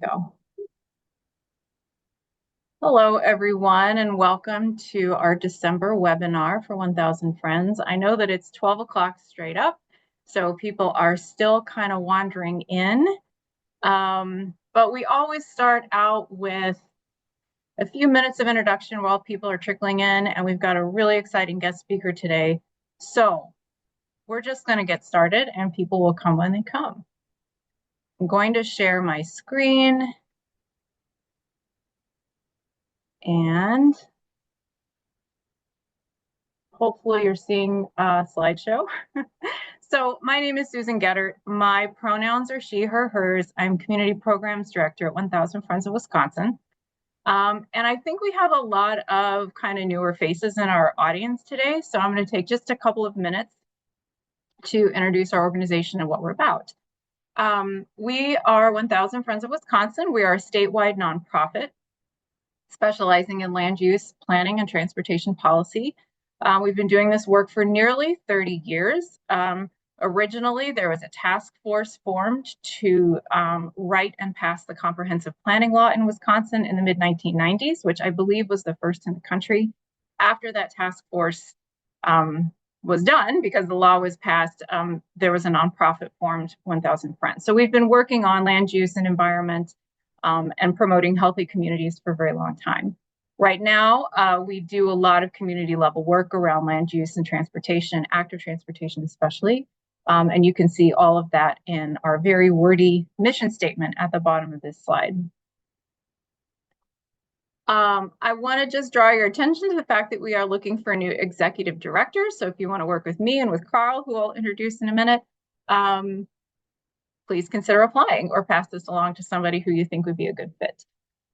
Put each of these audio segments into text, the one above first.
Go. Hello, everyone, and welcome to our December webinar for 1000 Friends. I know that it's 12 o'clock straight up, so people are still kind of wandering in. But we always start out with a few minutes of introduction while people are trickling in, and we've got a really exciting guest speaker today. So we're just going to get started, and people will come when they come. I'm going to share my screen. And hopefully you're seeing a slideshow. So my name is Susan Gettert. My pronouns are she, her, hers. I'm Community Programs Director at 1000 Friends of Wisconsin. And I think we have a lot of kind of newer faces in our audience today. So I'm going to take just a couple of minutes to introduce our organization and what we're about. We are 1000 Friends of Wisconsin. We are a statewide nonprofit specializing in land use, planning, and transportation policy. We've been doing this work for nearly 30 years. Originally, there was a task force formed to write and pass the comprehensive planning law in Wisconsin in the mid-1990s, which I believe was the first in the country. After that task force was done, because the law was passed, there was a nonprofit formed, 1000 Friends. So we've been working on land use and environment and promoting healthy communities for a very long time. Right now, we do a lot of community level work around land use and transportation, active transportation especially. And you can see all of that in our very wordy mission statement at the bottom of this slide. I want to just draw your attention to the fact that we are looking for a new executive director. So if you want to work with me and with Carl, who I'll introduce in a minute, please consider applying or pass this along to somebody who you think would be a good fit.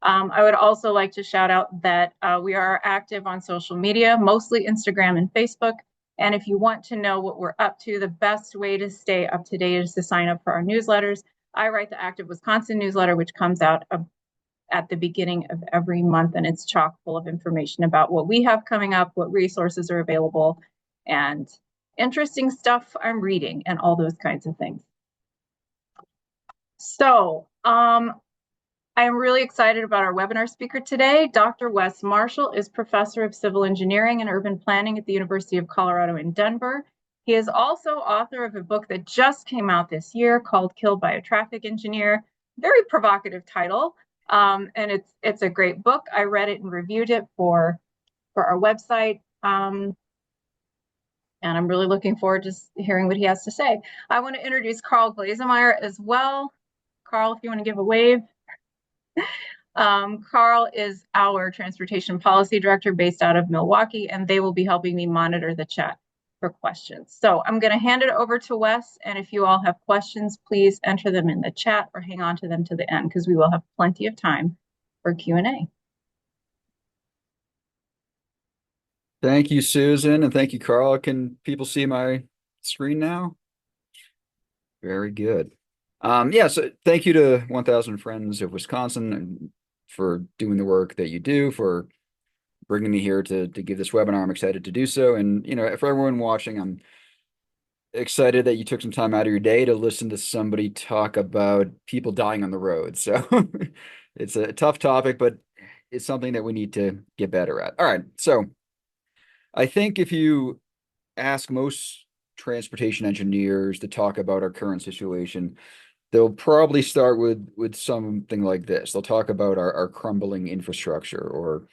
I would also like to shout out that we are active on social media, mostly Instagram and Facebook. And if you want to know what we're up to, the best way to stay up to date is to sign up for our newsletters. I write the Active Wisconsin newsletter, which comes out at the beginning of every month, and it's chock full of information about what we have coming up, what resources are available, and interesting stuff I'm reading, and all those kinds of things. So I am really excited about our webinar speaker today. Dr. Wes Marshall is Professor of Civil Engineering and Urban Planning at the University of Colorado in Denver. He is also author of a book that just came out this year called Killed by a Traffic Engineer. Very provocative title, and it's a great book. I read it and reviewed it for our website, and I'm really looking forward to hearing what he has to say. I want to introduce Carl Glazemeyer as well. Carl, if you want to give a wave. Carl is our transportation policy director based out of Milwaukee, and they will be helping me monitor the chat for questions. So I'm going to hand it over to Wes, and if you all have questions, please enter them in the chat or hang on to them to the end, because we will have plenty of time for Q&A. Thank you, Susan, and thank you, Carl. Can people see my screen now? Very good. Yeah, so thank you to 1000 Friends of Wisconsin for doing the work that you do, for bringing me here to give this webinar. I'm excited to do so. And, for everyone watching, I'm excited that you took some time out of your day to listen to somebody talk about people dying on the road. So it's a tough topic, but it's something that we need to get better at. All right, so I think if you ask most transportation engineers to talk about our current situation, they'll probably start with something like this. They'll talk about our crumbling infrastructure or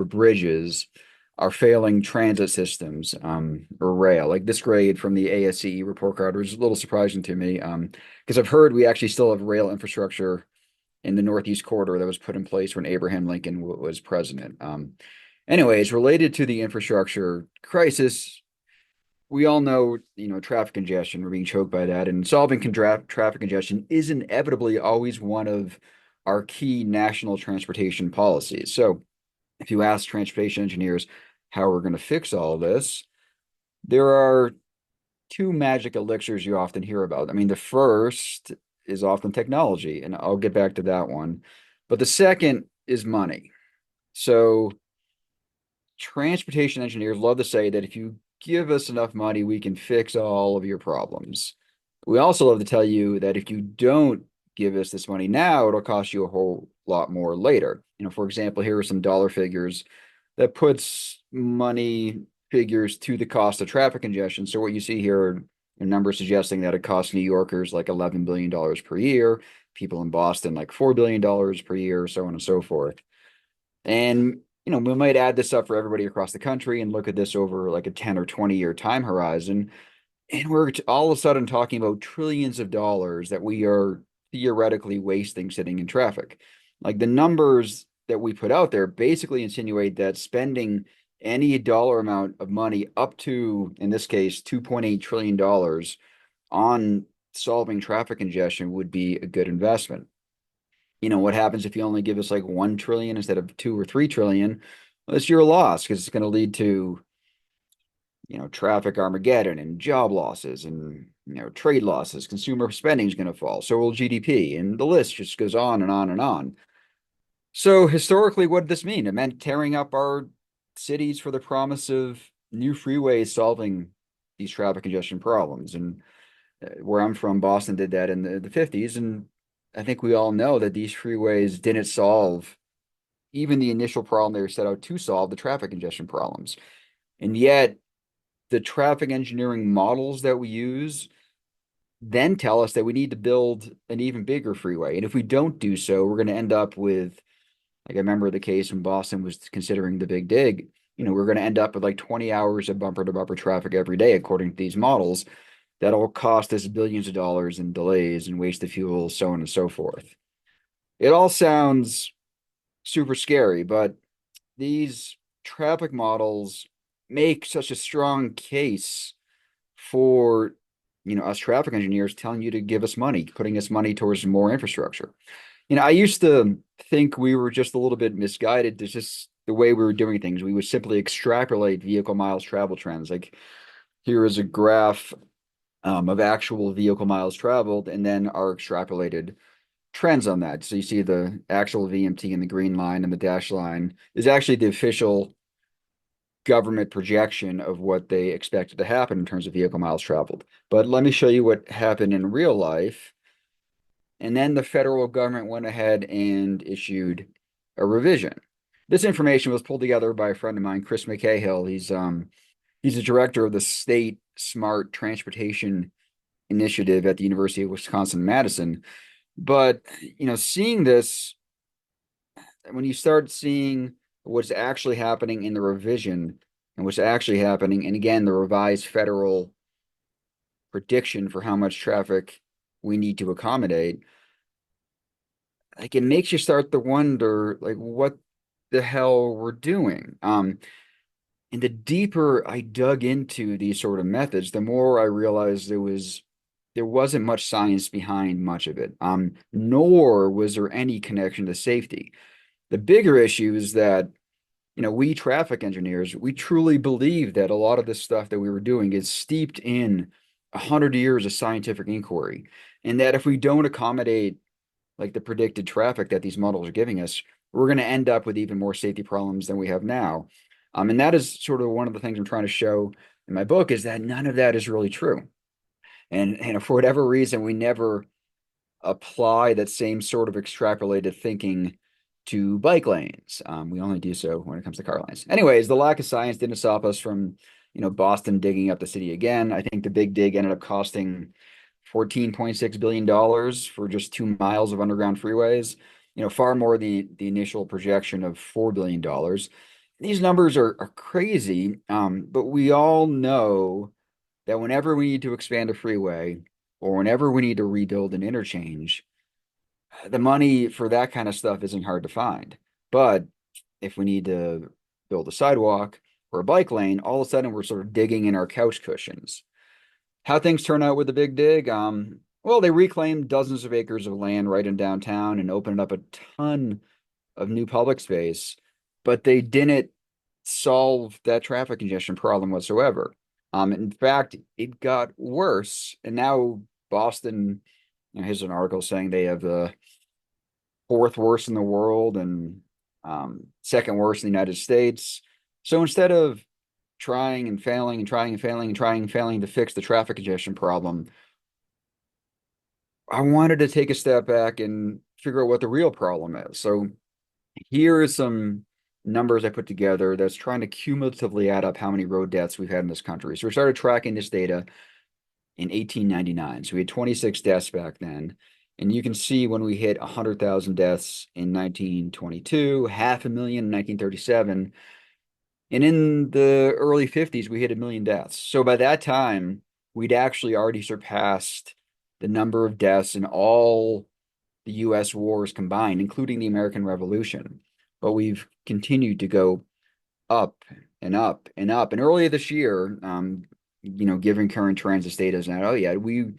bridges, our failing transit systems, or rail. Like this grade from the ASCE report card was a little surprising to me, because I've heard we actually still have rail infrastructure in the Northeast Corridor that was put in place when Abraham Lincoln was president. Anyways, related to the infrastructure crisis, we all know, traffic congestion, we're being choked by that, and solving traffic congestion is inevitably always one of our key national transportation policies. So if you ask transportation engineers how we're going to fix all of this, there are two magic elixirs you often hear about. I mean, the first is often technology, and I'll get back to that one. But the second is money. So transportation engineers love to say that if you give us enough money, we can fix all of your problems. We also love to tell you that if you don't give us this money now, it'll cost you a whole lot more later. For example, here are some dollar figures that puts money figures to the cost of traffic congestion. So what you see here are numbers suggesting that it costs New Yorkers like $11 billion per year, people in Boston like $4 billion per year, so on and so forth. And we might add this up for everybody across the country and look at this over like a 10 or 20-year time horizon. And we're all of a sudden talking about trillions of dollars that we are theoretically wasting sitting in traffic. Like the numbers that we put out there basically insinuate that spending any dollar amount of money up to, in this case, $2.8 trillion on solving traffic congestion would be a good investment. What happens if you only give us like 1 trillion instead of 2 or 3 trillion? Well, it's your loss because it's going to lead to traffic Armageddon and job losses and, trade losses. Consumer spending is going to fall. So will GDP. And the list just goes on and on and on. So historically, what did this mean? It meant tearing up our cities for the promise of new freeways solving these traffic congestion problems. And where I'm from, Boston did that in the 50s. And I think we all know that these freeways didn't solve even the initial problem they were set out to solve, the traffic congestion problems. And yet, the traffic engineering models that we use then tell us that we need to build an even bigger freeway. And if we don't do so, we're going to end up with, like I remember the case when Boston was considering the Big Dig, we're going to end up with like 20 hours of bumper to bumper traffic every day, according to these models. That'll cost us billions of dollars in delays and wasted fuel, so on and so forth. It all sounds super scary, but these traffic models make such a strong case for us traffic engineers telling you to give us money, putting us money towards more infrastructure. I used to think we were just a little bit misguided to just the way we were doing things. We would simply extrapolate vehicle miles travel trends. Like here is a graph of actual vehicle miles traveled and then our extrapolated trends on that. So you see the actual VMT in the green line, and the dash line is actually the official government projection of what they expected to happen in terms of vehicle miles traveled. But let me show you what happened in real life. And then the federal government went ahead and issued a revision. This information was pulled together by a friend of mine, Chris McCahill. He's the director of the State Smart Transportation Initiative at the University of Wisconsin-Madison. But seeing this, when you start seeing what's actually happening in the revision and what's actually happening, and again, the revised federal prediction for how much traffic we need to accommodate, like it makes you start to wonder, like, what the hell we're doing. And the deeper I dug into these sort of methods, the more I realized there wasn't much science behind much of it. Nor was there any connection to safety. The bigger issue is that we traffic engineers, we truly believe that a lot of this stuff that we were doing is steeped in 100 years of scientific inquiry, and that if we don't accommodate like the predicted traffic that these models are giving us, we're going to end up with even more safety problems than we have now. And that is sort of one of the things I'm trying to show in my book, is that none of that is really true. And for whatever reason, we never apply that same sort of extrapolated thinking to bike lanes. We only do so when it comes to car lanes. Anyways, the lack of science didn't stop us from, Boston digging up the city again. I think the big dig ended up costing $14.6 billion for just 2 miles of underground freeways, far more than the initial projection of $4 billion. These numbers are crazy, but we all know that whenever we need to expand a freeway or whenever we need to rebuild an interchange, the money for that kind of stuff isn't hard to find. But if we need to build a sidewalk or a bike lane, all of a sudden we're sort of digging in our couch cushions. How things turn out with the big dig? Well, they reclaimed dozens of acres of land right in downtown and opened up a ton of new public space, but they didn't solve that traffic congestion problem whatsoever. In fact, it got worse, and now Boston, here's an article saying they have the fourth worst in the world and second worst in the United States. So instead of trying and failing and trying and failing and trying and failing to fix the traffic congestion problem, I wanted to take a step back and figure out what the real problem is. So here are some numbers I put together that's trying to cumulatively add up how many road deaths we've had in this country. So we started tracking this data in 1899. So we had 26 deaths back then. And you can see when we hit 100,000 deaths in 1922, 500,000 in 1937, and in the early 50s, we hit 1 million deaths. So by that time, we'd actually already surpassed the number of deaths in all the US wars combined, including the American Revolution. But we've continued to go up and up and up. And earlier this year, given current trends, the data is now, oh yeah, we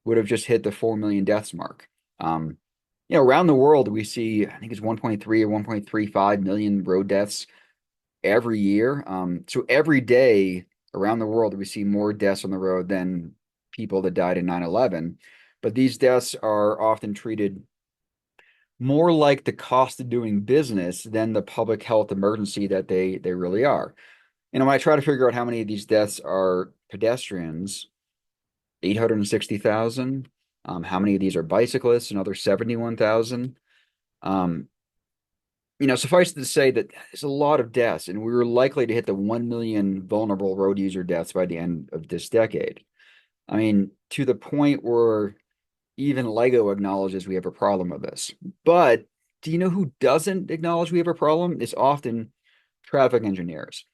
would have just hit the 4 million deaths mark. Around the world, we see, I think it's 1.3 or 1.35 million road deaths every year. So every day around the world, we see more deaths on the road than people that died in 9/11. But these deaths are often treated more like the cost of doing business than the public health emergency that they really are. And when I try to figure out how many of these deaths are pedestrians, 860,000. How many of these are bicyclists? Another 71,000. Um, Suffice it to say that there's a lot of deaths, and we were likely to hit the 1 million vulnerable road user deaths by the end of this decade. I mean, to the point where even Lego acknowledges we have a problem with this. But do you know who doesn't acknowledge we have a problem? It's often traffic engineers.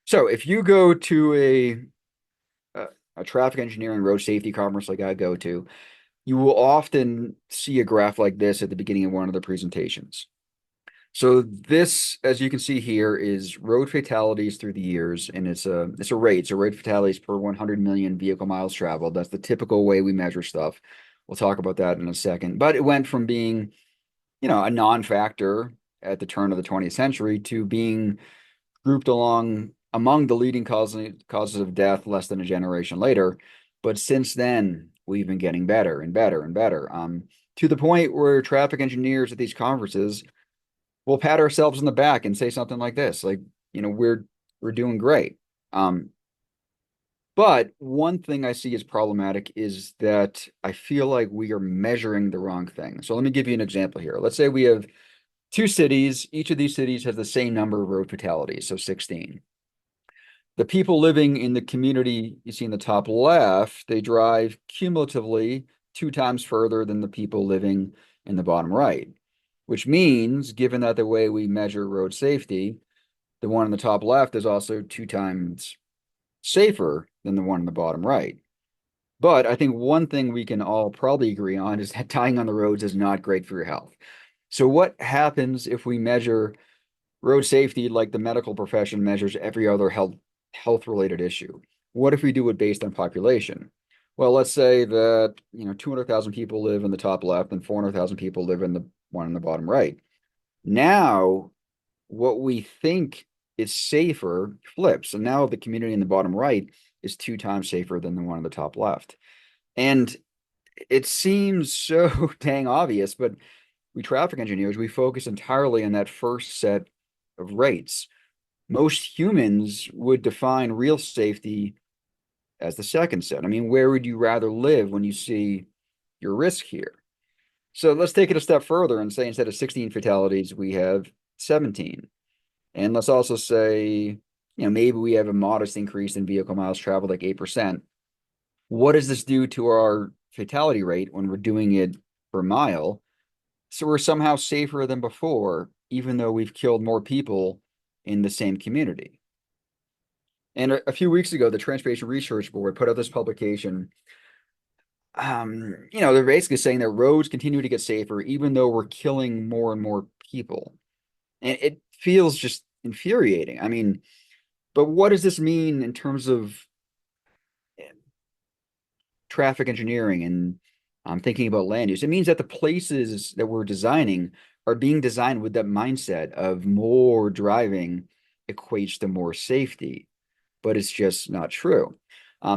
So if you go to a traffic engineering road safety conference like I go to, you will often see a graph like this at the beginning of one of the presentations. So this, as you can see here, is road fatalities through the years, and it's a rate. So road fatalities per 100 million vehicle miles traveled. That's the typical way we measure stuff. We'll talk about that in a second. But it went from being, a non-factor at the turn of the 20th century to being grouped along among the leading causes of death less than a generation later. But since then, we've been getting better and better and better. To the point where traffic engineers at these conferences will pat ourselves in the back and say something like this, like, we're doing great. But one thing I see as problematic is that I feel like we are measuring the wrong thing. So let me give you an example here. Let's say we have two cities. Each of these cities has the same number of road fatalities, so 16. The people living in the community you see in the top left, they drive cumulatively 2 times further than the people living in the bottom right, which means, given that the way we measure road safety, the one in the top left is also 2 times safer than the one in the bottom right. But I think one thing we can all probably agree on is that dying on the roads is not great for your health. So what happens if we measure road safety like the medical profession measures every other health related issue? What if we do it based on population? Well, let's say that 200,000 people live in the top left and 400,000 people live in the one in the bottom right. Now, what we think is safer flips. And now the community in the bottom right is 2 times safer than the one in the top left. And it seems so dang obvious, but we traffic engineers, we focus entirely on that first set of rates. Most humans would define real safety as the second set. I mean, where would you rather live when you see your risk here? So let's take it a step further and say instead of 16 fatalities, we have 17. And let's also say, maybe we have a modest increase in vehicle miles traveled, like 8%. What does this do to our fatality rate when we're doing it per mile? So we're somehow safer than before, even though we've killed more people in the same community. And a few weeks ago, the Transportation Research Board put out this publication. They're basically saying that roads continue to get safer, even though we're killing more and more people. And it feels just infuriating. I mean, but what does this mean in terms of traffic engineering and thinking about land use? It means that the places that we're designing are being designed with that mindset of more driving equates to more safety, but it's just not true.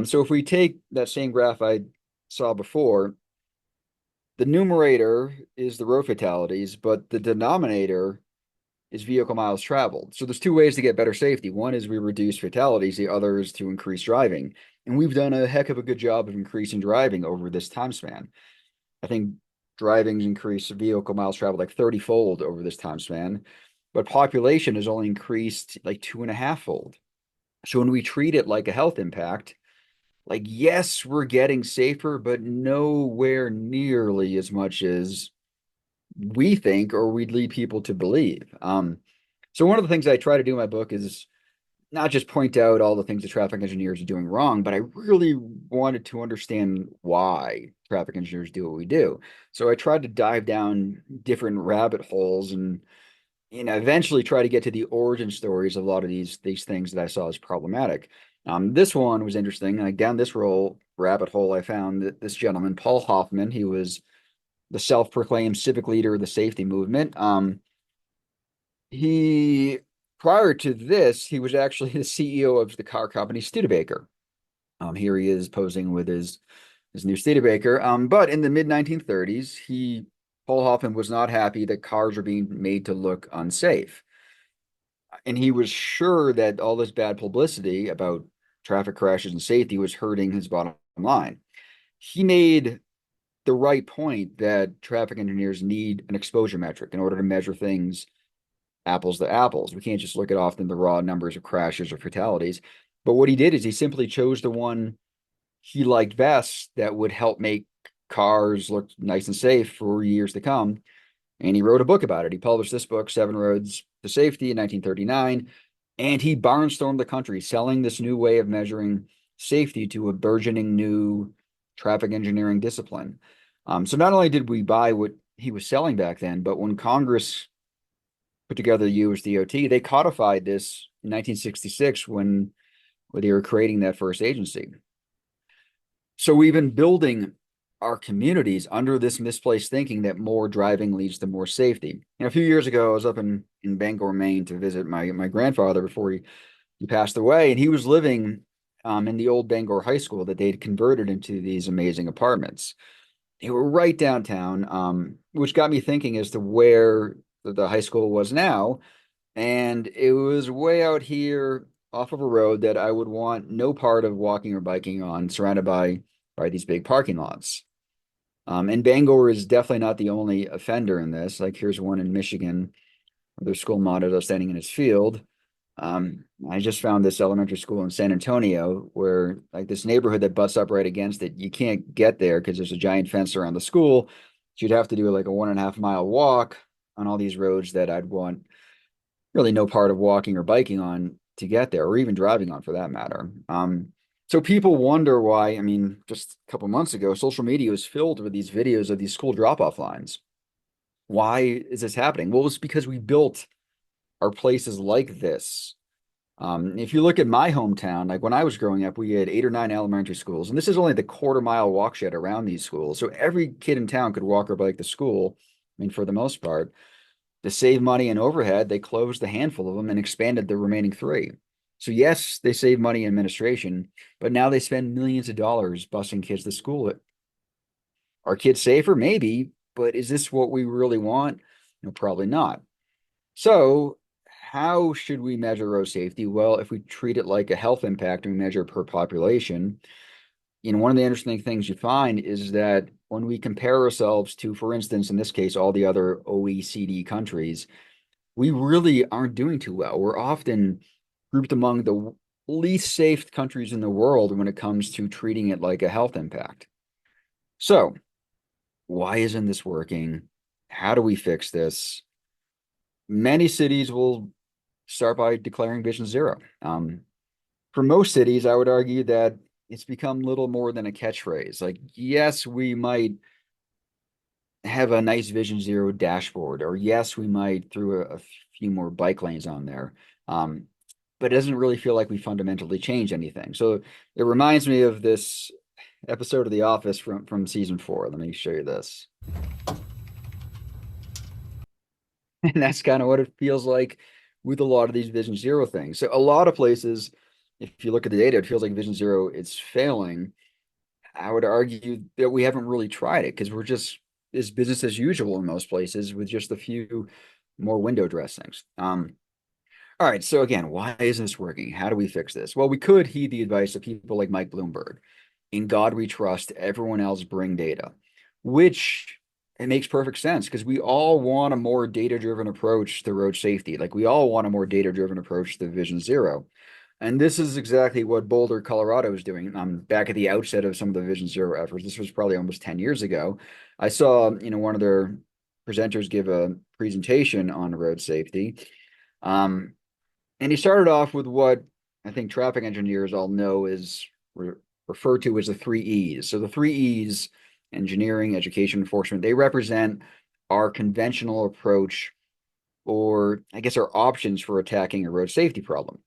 So if we take that same graph I saw before, the numerator is the road fatalities, but the denominator is vehicle miles traveled. So there's two ways to get better safety. One is we reduce fatalities, the other is to increase driving. And we've done a heck of a good job of increasing driving over this time span. I think driving's increased vehicle miles traveled like 30-fold over this time span, but population has only increased like 2.5-fold. So when we treat it like a health impact, like, yes, we're getting safer, but nowhere nearly as much as we think or we'd lead people to believe. So one of the things I try to do in my book is not just point out all the things the traffic engineers are doing wrong, but I really wanted to understand why traffic engineers do what we do. So I tried to dive down different rabbit holes and eventually try to get to the origin stories of a lot of these things that I saw as problematic. This one was interesting. Like down this rabbit hole, I found that this gentleman, Paul Hoffman, he was the self-proclaimed civic leader of the safety movement. He prior to this, he was actually the CEO of the car company Studebaker. Here he is posing with his new Studebaker. But in the mid 1930s, he Paul Hoffman was not happy that cars were being made to look unsafe. And he was sure that all this bad publicity about traffic crashes and safety was hurting his bottom line. He made the right point that traffic engineers need an exposure metric in order to measure things apples to apples. We can't just look at often the raw numbers of crashes or fatalities. But what he did is he simply chose the one he liked best that would help make cars look nice and safe for years to come. And he wrote a book about it. He published this book, Seven Roads to Safety, in 1939. And he barnstormed the country selling this new way of measuring safety to a burgeoning new traffic engineering discipline. So not only did we buy what he was selling back then, but when Congress put together the U.S. DOT, they codified this in 1966 when they were creating that first agency. So we've been building our communities under this misplaced thinking that more driving leads to more safety. A few years ago, I was up in Bangor, Maine to visit my grandfather before he passed away, and he was living in the old Bangor High School that they'd converted into these amazing apartments. They were right downtown, which got me thinking as to where the high school was now. And it was way out here off of a road that I would want no part of walking or biking on, surrounded by these big parking lots. And Bangor is definitely not the only offender in this. Like here's one in Michigan, where their school monitor standing in his field. I just found this elementary school in San Antonio where like this neighborhood that butts up right against it, you can't get there because there's a giant fence around the school. So you'd have to do like a 1.5 mile walk on all these roads that I'd want really no part of walking or biking on to get there, or even driving on for that matter. So people wonder why, I mean, just a couple months ago, social media was filled with these videos of these school drop-off lines. Why is this happening? Well, it's because we built our places like this. If you look at my hometown, like when I was growing up, we had 8 or 9 elementary schools, and this is only the quarter-mile walk shed around these schools. So every kid in town could walk or bike to school, I mean, for the most part. To save money and overhead, they closed a handful of them and expanded the remaining 3. So yes, they save money in administration, but now they spend millions of dollars busing kids to school. Are kids safer? Maybe, but is this what we really want? No, probably not. So how should we measure road safety? Well, if we treat it like a health impact and we measure per population, one of the interesting things you find is that when we compare ourselves to, for instance, in this case, all the other OECD countries, we really aren't doing too well. We're often grouped among the least safe countries in the world when it comes to treating it like a health impact. So, why isn't this working? How do we fix this? Many cities will start by declaring Vision Zero. For most cities, I would argue that it's become little more than a catchphrase. Like, yes, we might have a nice Vision Zero dashboard, or yes, we might throw a few more bike lanes on there. But it doesn't really feel like we fundamentally change anything. So it reminds me of this episode of The Office from season 4. Let me show you this. And that's kind of what it feels like with a lot of these Vision Zero things. So a lot of places, if you look at the data, it feels like Vision Zero it's failing. I would argue that we haven't really tried it because we're just is business as usual in most places with just a few more window dressings. All right, so again, why isn't this working? How do we fix this? Well, we could heed the advice of people like Mike Bloomberg. In God we trust, everyone else bring data. which it makes perfect sense because we all want a more data-driven approach to road safety. Like we all want a more data-driven approach to Vision Zero. And this is exactly what Boulder, Colorado is doing. Back at the outset of some of the Vision Zero efforts. This was probably almost 10 years ago. I saw, one of their presenters give a presentation on road safety. Um, and he started off with what I think traffic engineers all know is referred to as the three E's. So the three E's, engineering, education, enforcement, they represent our conventional approach, or I guess our options for attacking a road safety problem.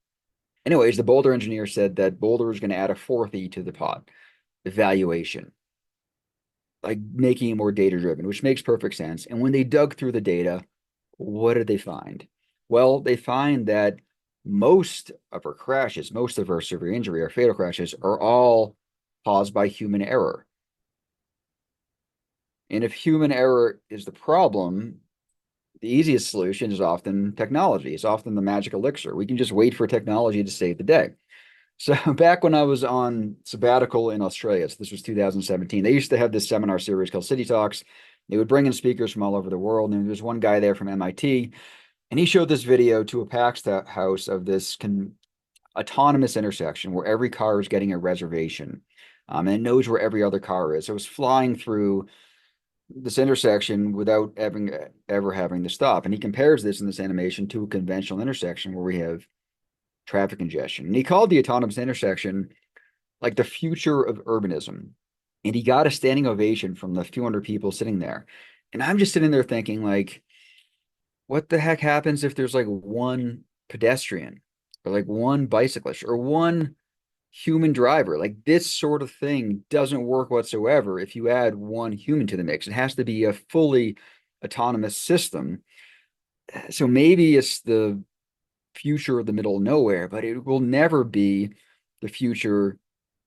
Anyways, the Boulder engineer said that Boulder is going to add a fourth E to the pot, evaluation, like making it more data driven, which makes perfect sense. And when they dug through the data, what did they find? Well, they find that most of our crashes, most of our severe injury, our fatal crashes, are all caused by human error. And if human error is the problem, the easiest solution is often technology. It's often the magic elixir. We can just wait for technology to save the day. So back when I was on sabbatical in Australia, so this was 2017, they used to have this seminar series called City Talks. They would bring in speakers from all over the world. And there was one guy there from MIT, and he showed this video to a PAX house of this autonomous intersection where every car is getting a reservation, and it knows where every other car is. So it was flying through this intersection without ever having to stop. And he compares this in this animation to a conventional intersection where we have traffic congestion. And he called the autonomous intersection like the future of urbanism. And he got a standing ovation from the few hundred people sitting there. And I'm just sitting there thinking, like, what the heck happens if there's like one pedestrian or like one bicyclist or one human driver? Like this sort of thing doesn't work whatsoever if you add one human to the mix. It has to be a fully autonomous system. So maybe it's the future of the middle of nowhere, but it will never be the future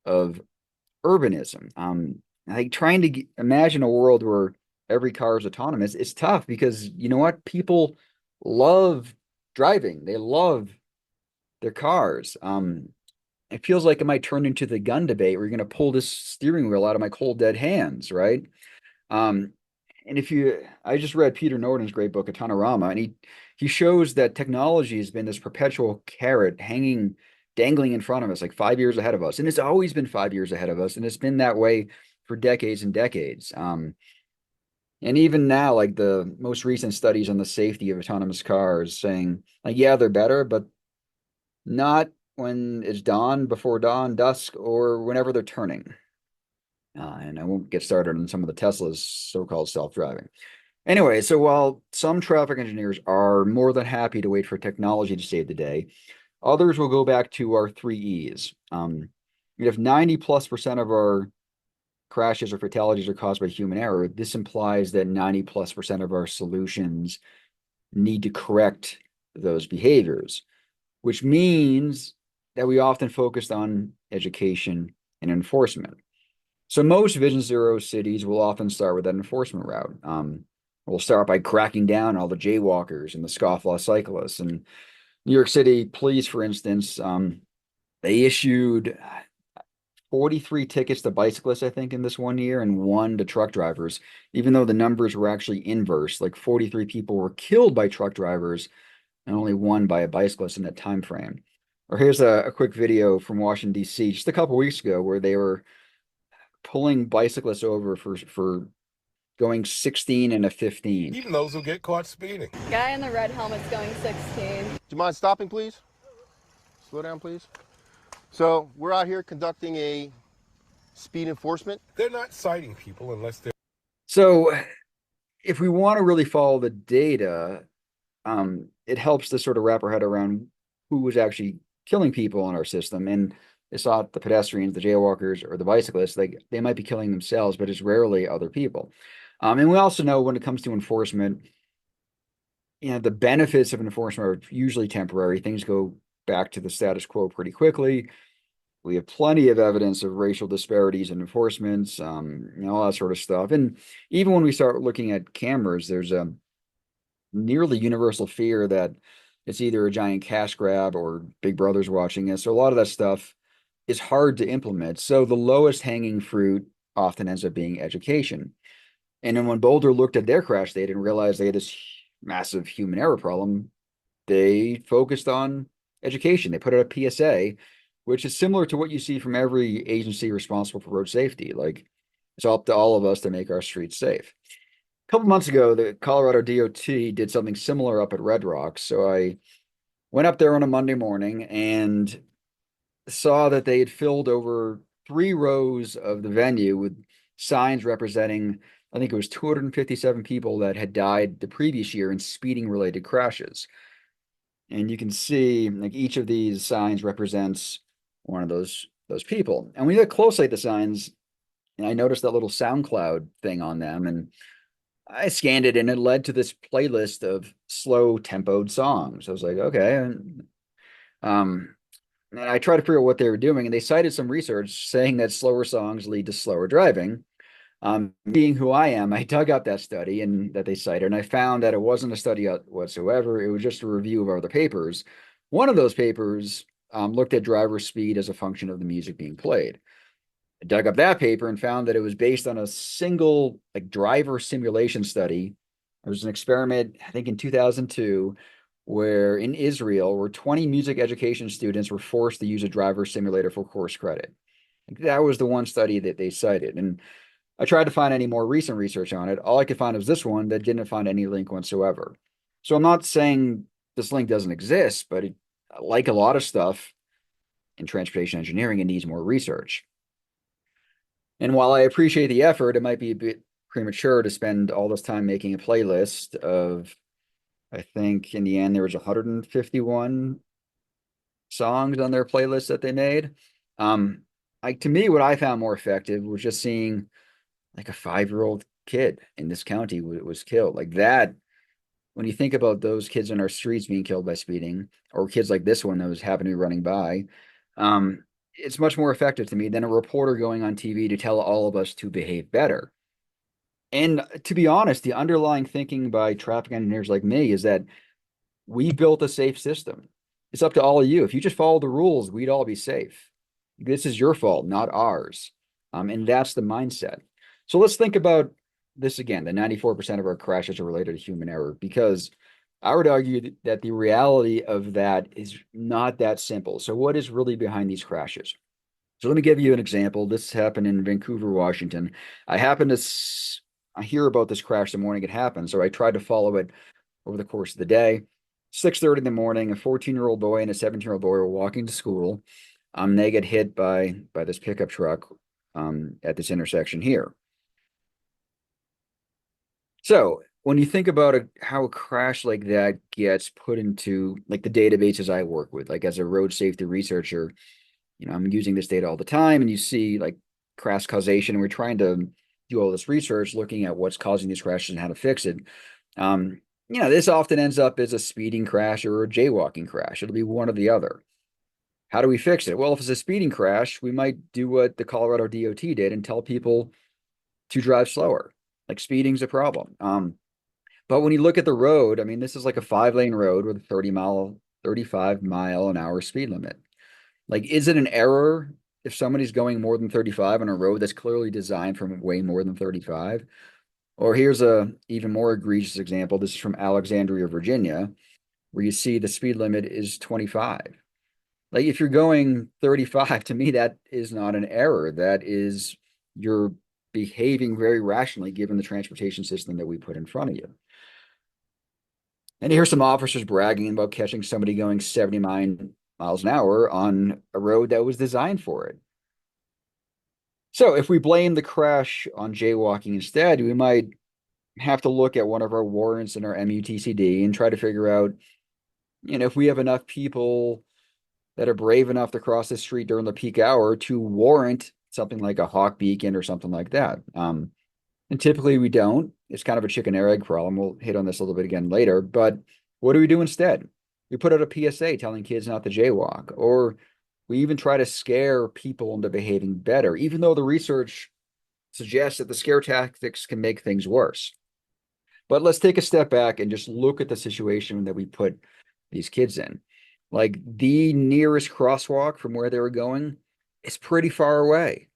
of urbanism. Like trying to imagine a world where every car is autonomous, it's tough because you know what? People love driving. They love their cars. It feels like it might turn into the gun debate where you're going to pull this steering wheel out of my cold dead hands, right? Um, and I just read Peter Norton's great book, Autonorama, and he shows that technology has been this perpetual carrot dangling in front of us, like 5 years ahead of us, and it's always been 5 years ahead of us, and it's been that way for decades and decades. And even now, like the most recent studies on the safety of autonomous cars, saying like, yeah, they're better, but not when it's dawn, before dawn, dusk, or whenever they're turning. And I won't get started on some of the Tesla's so-called self-driving. Anyway, so while some traffic engineers are more than happy to wait for technology to save the day, others will go back to our three E's. If 90+% of our crashes or fatalities are caused by human error, this implies that 90+% of our solutions need to correct those behaviors, which means that we often focused on education and enforcement. So most Vision Zero cities will often start with that enforcement route. We'll start by cracking down all the jaywalkers and the scofflaw cyclists. And New York City Police, for instance, they issued 43 tickets to bicyclists, I think, in this one year, and one to truck drivers, even though the numbers were actually inverse. Like 43 people were killed by truck drivers and only one by a bicyclist in that time frame. Or here's a quick video from Washington, D.C., just a couple weeks ago, where they were pulling bicyclists over for going 16 and a 15. Even those who get caught speeding. Guy in the red helmet's going 16. Do you mind stopping, please? Slow down, please. So we're out here conducting a speed enforcement. They're not citing people unless they're. So if we want to really follow the data, it helps to sort of wrap our head around who was actually killing people in our system. And it's not the pedestrians, the jaywalkers, or the bicyclists. They might be killing themselves, but it's rarely other people. And we also know when it comes to enforcement, the benefits of enforcement are usually temporary. Things go back to the status quo pretty quickly. We have plenty of evidence of racial disparities in enforcements, all that sort of stuff. And even when we start looking at cameras, there's a nearly universal fear that it's either a giant cash grab or Big Brother's watching us. So a lot of that stuff is hard to implement. So the lowest hanging fruit often ends up being education. And then when Boulder looked at their crash data and realized they had this massive human error problem, they focused on education. They put out a PSA, which is similar to what you see from every agency responsible for road safety. Like, it's up to all of us to make our streets safe. A couple months ago, the Colorado DOT did something similar up at Red Rocks. So I went up there on a Monday morning and saw that they had filled over 3 rows of the venue with signs representing, I think it was 257 people that had died the previous year in speeding related crashes. And you can see like each of these signs represents one of those people. And when you look closely at the signs, and I noticed that little SoundCloud thing on them, and I scanned it, and it led to this playlist of slow tempoed songs. I was like, okay. Um, and I tried to figure out what they were doing, and they cited some research saying that slower songs lead to slower driving. Being who I am, I dug up that study and that they cited, and I found that it wasn't a study whatsoever. It was just a review of other papers. One of those papers looked at driver speed as a function of the music being played. I dug up that paper and found that it was based on a single like driver simulation study. It was an experiment, I think in 2002, where in Israel, where 20 music education students were forced to use a driver simulator for course credit. That was the one study that they cited. And I tried to find any more recent research on it. All I could find was this one that didn't find any link whatsoever. So I'm not saying this link doesn't exist, but like a lot of stuff in transportation engineering, it needs more research. And while I appreciate the effort, it might be a bit premature to spend all this time making a playlist of, I think in the end, there was 151 songs on their playlist that they made. To me, what I found more effective was just seeing like a 5-year-old kid in this county was killed. Like that, when you think about those kids in our streets being killed by speeding, or kids like this one that was happening running by, it's much more effective to me than a reporter going on TV to tell all of us to behave better. And to be honest, the underlying thinking by traffic engineers like me is that we built a safe system. It's up to all of you. If you just follow the rules, we'd all be safe. This is your fault, not ours. And that's the mindset. So let's think about this again. The 94% of our crashes are related to human error, because I would argue that the reality of that is not that simple. So what is really behind these crashes? So let me give you an example. This happened in Vancouver, Washington. I happened to I hear about this crash the morning it happened, so I tried to follow it over the course of the day. 6:30 in the morning, a 14-year-old boy and a 17-year-old boy were walking to school. They get hit by this pickup truck at this intersection here. So when you think about how a crash like that gets put into like the databases I work with, like as a road safety researcher, I'm using this data all the time, and you see like crash causation, and we're trying to do all this research looking at what's causing these crashes and how to fix it. This often ends up as a speeding crash or a jaywalking crash. It'll be one or the other. How do we fix it? Well, if it's a speeding crash, we might do what the Colorado DOT did and tell people to drive slower. Like speeding's a problem. But when you look at the road, I mean, this is like a 5-lane road with a 35 mile an hour speed limit. Like, is it an error if somebody's going more than 35 on a road that's clearly designed for way more than 35? Or here's a even more egregious example. This is from Alexandria, Virginia, where you see the speed limit is 25. Like if you're going 35, to me, that is not an error. That is you're behaving very rationally given the transportation system that we put in front of you. And here's some officers bragging about catching somebody going 70 miles an hour on a road that was designed for it. So if we blame the crash on jaywalking instead, we might have to look at one of our warrants in our MUTCD and try to figure out, if we have enough people that are brave enough to cross the street during the peak hour to warrant something like a hawk beacon or something like that. And typically we don't. It's kind of a chicken or egg problem. We'll hit on this a little bit again later. But what do we do instead? We put out a PSA telling kids not to jaywalk, or we even try to scare people into behaving better, even though the research suggests that the scare tactics can make things worse. But let's take a step back and just look at the situation that we put these kids in. Like the nearest crosswalk from where they were going is pretty far away.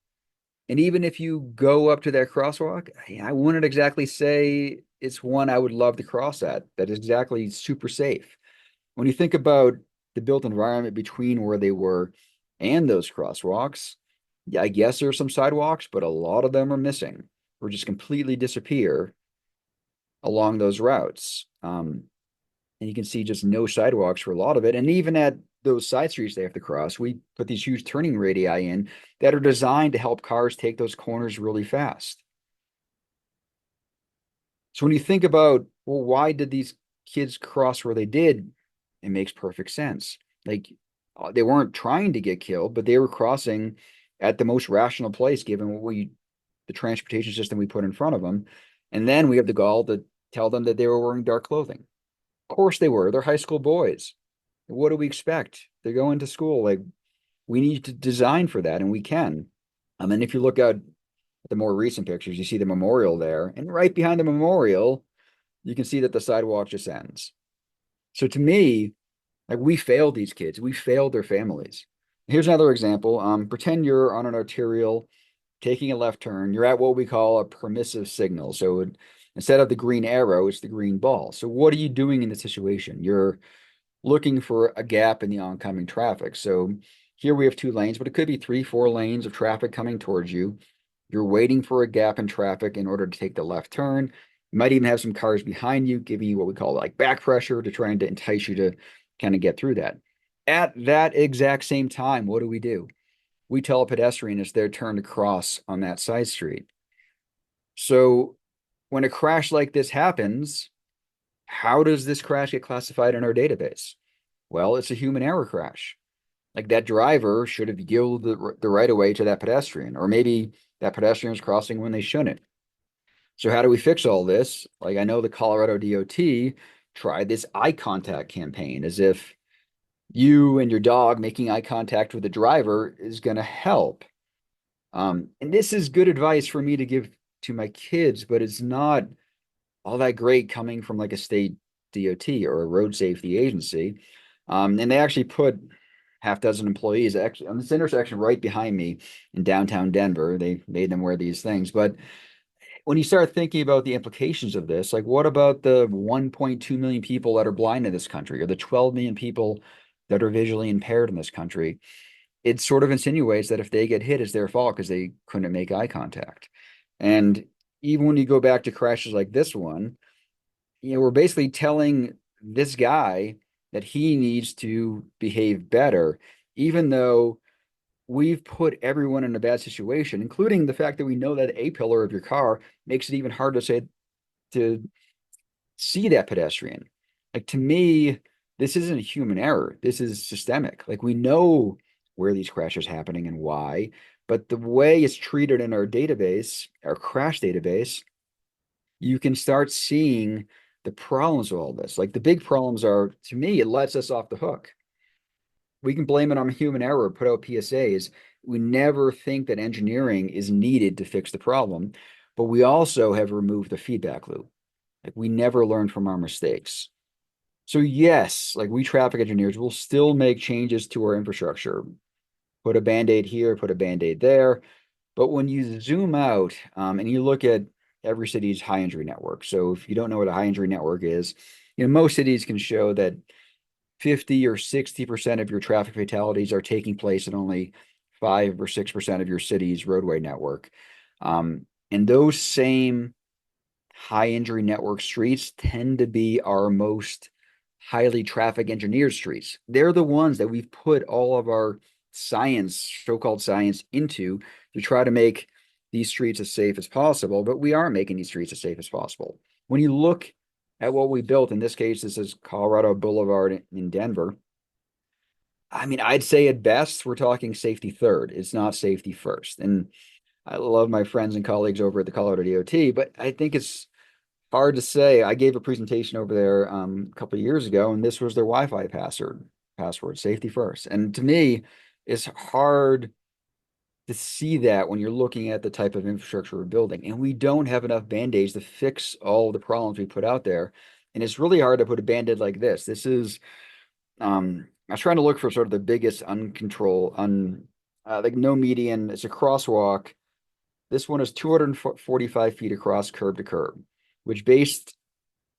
And even if you go up to that crosswalk, I wouldn't exactly say it's one I would love to cross at. That is exactly super safe. When you think about the built environment between where they were and those crosswalks, yeah, I guess there are some sidewalks, but a lot of them are missing or just completely disappear along those routes. And you can see just no sidewalks for a lot of it. And even at those side streets they have to cross, we put these huge turning radii in that are designed to help cars take those corners really fast. So when you think about, well, why did these kids cross where they did? It makes perfect sense. Like they weren't trying to get killed, but they were crossing at the most rational place given the transportation system we put in front of them. And then we have the gall to tell them that they were wearing dark clothing. Of course they were. They're high school boys. What do we expect? They're going to school. Like we need to design for that, and we can. And if you look at the more recent pictures, you see the memorial there, and right behind the memorial, you can see that the sidewalk just ends. So to me, like we failed these kids. We failed their families. Here's another example. Pretend you're on an arterial taking a left turn. You're at what we call a permissive signal. So instead of the green arrow, it's the green ball. So what are you doing in this situation? You're looking for a gap in the oncoming traffic. So here we have 2 lanes, but it could be 3, 4 lanes of traffic coming towards you. You're waiting for a gap in traffic in order to take the left turn. You might even have some cars behind you giving you what we call like back pressure to trying to entice you to kind of get through that. At that exact same time, what do? We tell a pedestrian it's their turn to cross on that side street. So when a crash like this happens, how does this crash get classified in our database? Well, it's a human error crash. Like that driver should have yielded the right of way to that pedestrian, or maybe that pedestrian is crossing when they shouldn't. So how do we fix all this? Like I know the Colorado DOT tried this eye contact campaign as if you and your dog making eye contact with the driver is going to help. And this is good advice for me to give to my kids, but it's not all that great coming from like a state DOT or a road safety agency. And they actually put half dozen employees actually on this intersection right behind me in downtown Denver. They made them wear these things. But when you start thinking about the implications of this, like what about the 1.2 million people that are blind in this country or the 12 million people that are visually impaired in this country? It sort of insinuates that if they get hit, it's their fault because they couldn't make eye contact. And even when you go back to crashes like this one, we're basically telling this guy that he needs to behave better, even though we've put everyone in a bad situation, including the fact that we know that a pillar of your car makes it even harder to see that pedestrian. Like to me, this isn't a human error. This is systemic. Like we know where these crashes are happening and why, but the way it's treated in our database, our crash database, you can start seeing the problems with all this. Like the big problems are, to me, it lets us off the hook. We can blame it on human error, put out PSAs. We never think that engineering is needed to fix the problem, but we also have removed the feedback loop. Like we never learn from our mistakes. So yes, like we traffic engineers will still make changes to our infrastructure, put a band-aid here, put a band-aid there. But when you zoom out and you look at every city's high injury network, so if you don't know what a high injury network is, most cities can show that 50 or 60% of your traffic fatalities are taking place in only 5 or 6% of your city's roadway network. And those same high injury network streets tend to be our most highly traffic engineered streets. They're the ones that we've put all of our science, so-called science, into to try to make these streets as safe as possible, but we aren't making these streets as safe as possible. When you look at what we built, in this case, this is Colorado Boulevard in Denver. I'd say at best, we're talking safety third. It's not safety first. And I love my friends and colleagues over at the Colorado DOT, but I think it's hard to say. I gave a presentation over there a couple of years ago, and this was their Wi-Fi password, safety first. And to me, it's hard to see that when you're looking at the type of infrastructure we're building. And we don't have enough band-aids to fix all the problems we put out there. And it's really hard to put a band-aid like this. This is, I was trying to look for sort of the biggest uncontrolled, like no median. It's a crosswalk This one is 245 feet across curb to curb, which based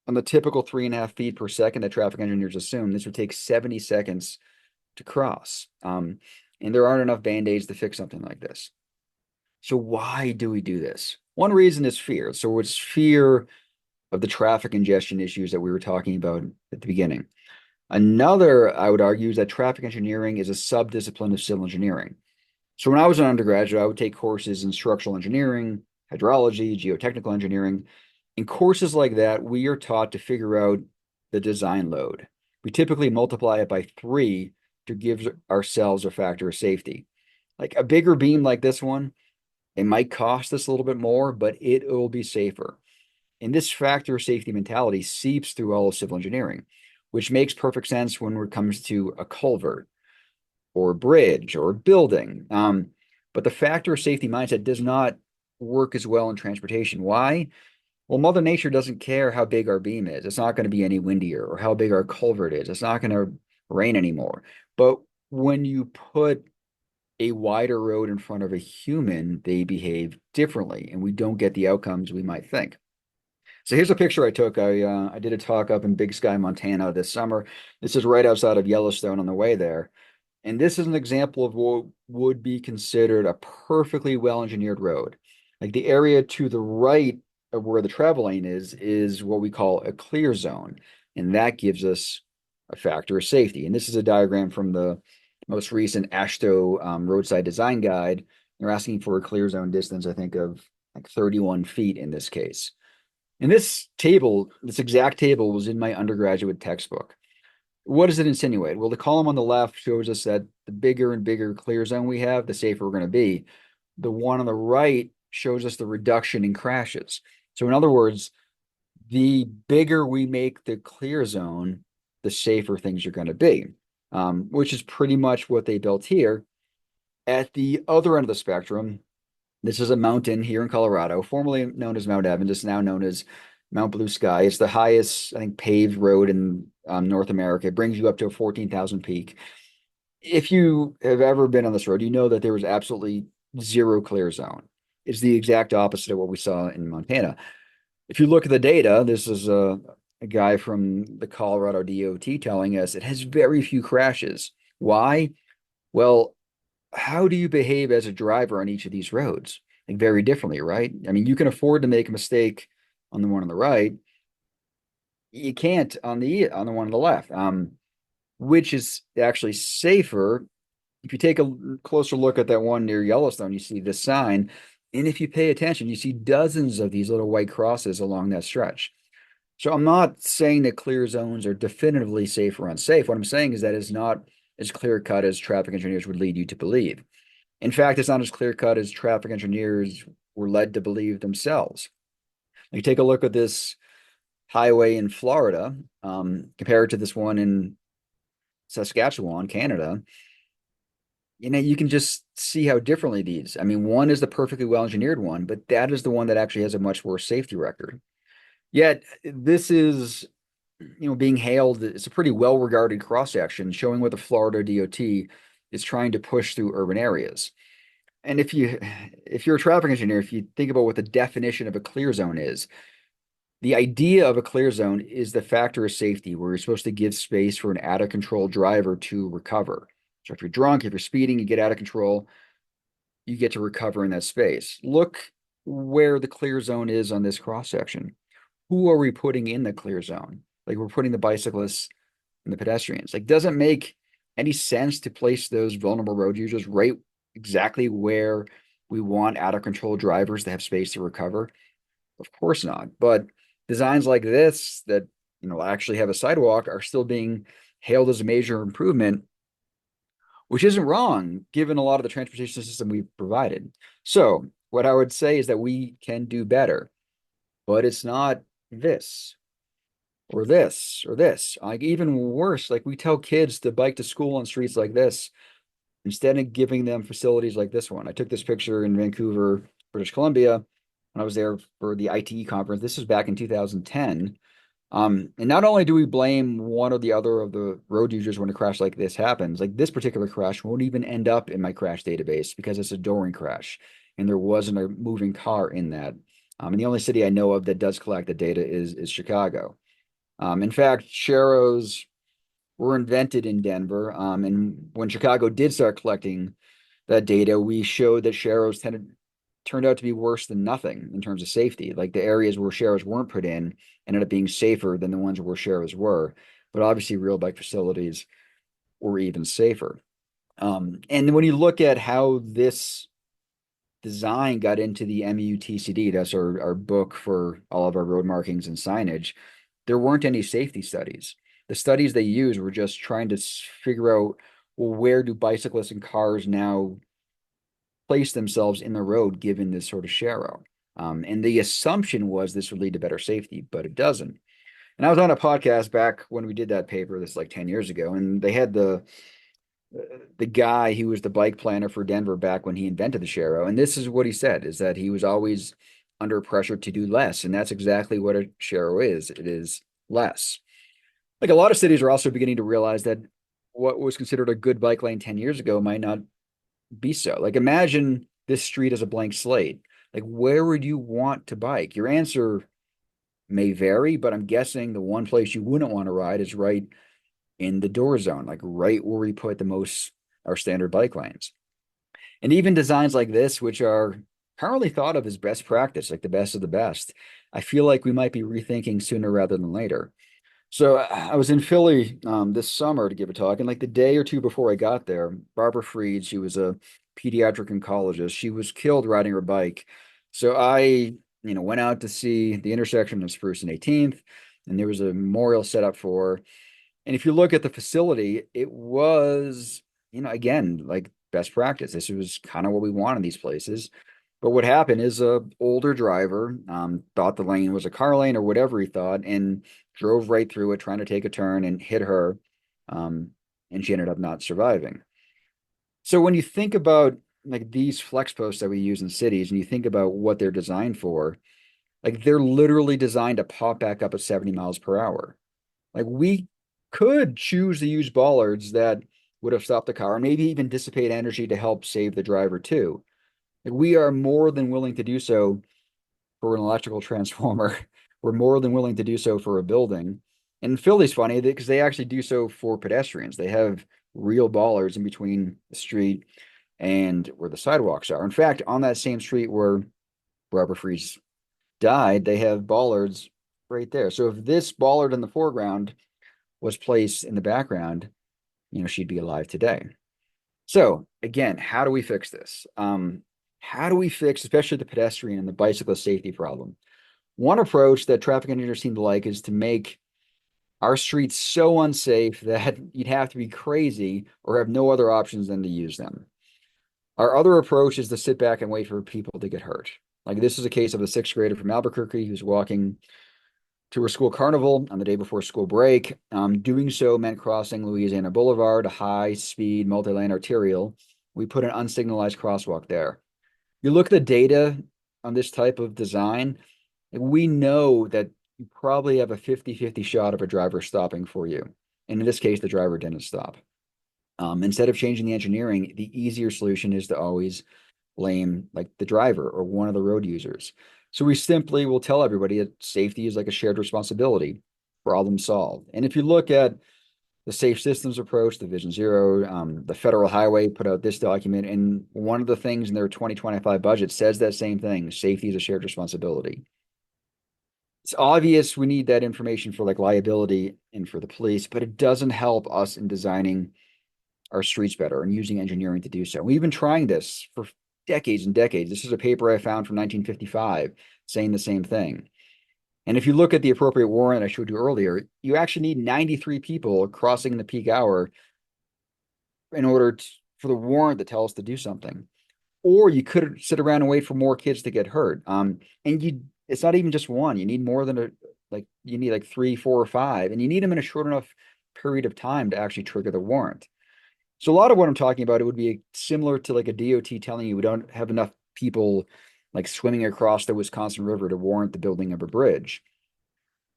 on the typical 3.5 feet per second that traffic engineers assume, this would take 70 seconds to cross. And there aren't enough band-aids to fix something like this. So why do we do this? One reason is fear. So it's fear of the traffic congestion issues that we were talking about at the beginning. Another, I would argue, is that traffic engineering is a sub-discipline of civil engineering. So when I was an undergraduate, I would take courses in structural engineering, hydrology, geotechnical engineering. In courses like that, we are taught to figure out the design load. We typically multiply it by 3 to give ourselves a factor of safety. Like a bigger beam like this one, it might cost us a little bit more, but it will be safer. And this factor of safety mentality seeps through all of civil engineering, which makes perfect sense when it comes to a culvert or a bridge or a building. But the factor of safety mindset does not work as well in transportation. Why? Well, Mother Nature doesn't care how big our beam is. It's not going to be any windier, or how big our culvert is. It's not going to rain anymore. But when you put a wider road in front of a human, they behave differently, and we don't get the outcomes we might think. So here's a picture I took. I did a talk up in Big Sky, Montana this summer. This is right outside of Yellowstone on the way there. And this is an example of what would be considered a perfectly well-engineered road. Like the area to the right of where the travel lane is what we call a clear zone. And that gives us a factor of safety. And this is a diagram from the most recent AASHTO roadside design guide. They're asking for a clear zone distance, I think, of like 31 feet in this case. And this table, this exact table, was in my undergraduate textbook. What does it insinuate? Well, the column on the left shows us that the bigger and bigger clear zone we have, the safer we're going to be. The one on the right shows us the reduction in crashes. So in other words, the bigger we make the clear zone, the safer things are going to be, which is pretty much what they built here. At the other end of the spectrum, this is a mountain here in Colorado, formerly known as Mount Evans. It's now known as Mount Blue Sky. It's the highest, I think, paved road in North America. It brings you up to a 14,000 peak. If you have ever been on this road, you know that there was absolutely zero clear zone. It's the exact opposite of what we saw in Montana. If you look at the data, this is a guy from the Colorado DOT telling us it has very few crashes. Why? Well, how do you behave as a driver on each of these roads? Like very differently, right? I mean, you can afford to make a mistake on the one on the right. You can't on the one on the left, which is actually safer. If you take a closer look at that one near Yellowstone, you see this sign. And if you pay attention, you see dozens of these little white crosses along that stretch. So I'm not saying that clear zones are definitively safe or unsafe. What I'm saying is that it's not as clear cut as traffic engineers would lead you to believe. In fact, it's not as clear cut as traffic engineers were led to believe themselves. You take a look at this highway in Florida, compared to this one in Saskatchewan, Canada. You know, you can just see how differently these. I mean, one is the perfectly well engineered one, but that is the one that actually has a much worse safety record. Yet this is, being hailed. It's a pretty well regarded cross section showing what the Florida DOT is trying to push through urban areas. And if you're a traffic engineer, if you think about what the definition of a clear zone is, the idea of a clear zone is the factor of safety where you're supposed to give space for an out of control driver to recover. So if you're drunk, if you're speeding, you get out of control, you get to recover in that space. Look where the clear zone is on this cross section. Who are we putting in the clear zone? Like we're putting the bicyclists and the pedestrians. Like, doesn't make any sense to place those vulnerable road users right exactly where we want out of control drivers to have space to recover. Of course not. But designs like this that actually have a sidewalk are still being hailed as a major improvement, which isn't wrong given a lot of the transportation system we've provided. So what I would say is that we can do better, but it's not this or this or this. Like even worse, like we tell kids to bike to school on streets like this instead of giving them facilities like this one. I took this picture in Vancouver, British Columbia, when I was there for the ITE conference. This was back in 2010. And not only do we blame one or the other of the road users when a crash like this happens, like this particular crash won't even end up in my crash database because it's a Doring crash. and there wasn't a moving car in that. And the only city I know of that does collect the data is Chicago. In fact, Sharrows were invented in Denver. And when Chicago did start collecting that data, we showed that Sharrows turned out to be worse than nothing in terms of safety. Like the areas where Sharrows weren't put in ended up being safer than the ones where Sharrows were. But obviously, real bike facilities were even safer. And when you look at how this design got into the MUTCD, that's our book for all of our road markings and signage, there weren't any safety studies. The studies they used were just trying to figure out, well, where do bicyclists and cars now place themselves in the road given this sort of sharrow? And the assumption was this would lead to better safety, but it doesn't. And I was on a podcast back when we did that paper, this like 10 years ago, and they had the guy who was the bike planner for Denver back when he invented the Sharrow. And this is what he said, is that he was always under pressure to do less. And that's exactly what a Sharrow is. It is less. Like a lot of cities are also beginning to realize that what was considered a good bike lane 10 years ago might not be so. Like imagine this street as a blank slate. Like where would you want to bike? Your answer may vary, but I'm guessing the one place you wouldn't want to ride is right in the door zone, like right where we put the most our standard bike lanes. And even designs like this, which are currently thought of as best practice, like the best of the best, I feel like we might be rethinking sooner rather than later. So I was in Philly this summer to give a talk, and like the day or two before I got there, Barbara Freed, she was a pediatric oncologist. She was killed riding her bike. So I, went out to see the intersection of Spruce and 18th, and there was a memorial set up for her. And if you look at the facility, it was, again, like best practice. This was kind of what we want in these places. But what happened is a older driver thought the lane was a car lane or whatever he thought, and drove right through it, trying to take a turn and hit her. And she ended up not surviving. So when you think about like these flex posts that we use in cities, and you think about what they're designed for, like they're literally designed to pop back up at 70 miles per hour. Like we could choose to use bollards that would have stopped the car and maybe even dissipate energy to help save the driver too. Like we are more than willing to do so for an electrical transformer. We're more than willing to do so for a building. And Philly's funny because they actually do so for pedestrians. They have real bollards in between the street and where the sidewalks are. In fact, on that same street where Barbara Freeze died, they have bollards right there. So if this bollard in the foreground was placed in the background, she'd be alive today. So again, how do we fix this? How do we fix, especially the pedestrian and the bicyclist safety problem? One approach that traffic engineers seem to like is to make our streets so unsafe that you'd have to be crazy or have no other options than to use them. Our other approach is to sit back and wait for people to get hurt. Like this is a case of a sixth grader from Albuquerque who's walking to her school carnival on the day before school break. Doing so meant crossing Louisiana Boulevard, a high-speed multi-lane arterial. We put an unsignalized crosswalk there. You look at the data on this type of design, we know that you probably have a 50-50 shot of a driver stopping for you. And in this case, the driver didn't stop. Instead of changing the engineering, the easier solution is to always blame like the driver or one of the road users. So we simply will tell everybody that safety is like a shared responsibility, problem solved. And if you look at the Safe Systems approach, the Vision Zero, the Federal Highway put out this document, and one of the things in their 2025 budget says that same thing, safety is a shared responsibility. It's obvious we need that information for like liability and for the police, but it doesn't help us in designing our streets better and using engineering to do so. We've been trying this for decades and decades. This is a paper I found from 1955 saying the same thing. And if you look at the appropriate warrant I showed you earlier, you actually need 93 people crossing the peak hour in order for the warrant to tell us to do something. Or you could sit around and wait for more kids to get hurt. And it's not even just one. You need more than you need like 3, 4, or 5, and you need them in a short enough period of time to actually trigger the warrant. So a lot of what I'm talking about, it would be similar to like a DOT telling you we don't have enough people like swimming across the Wisconsin River to warrant the building of a bridge.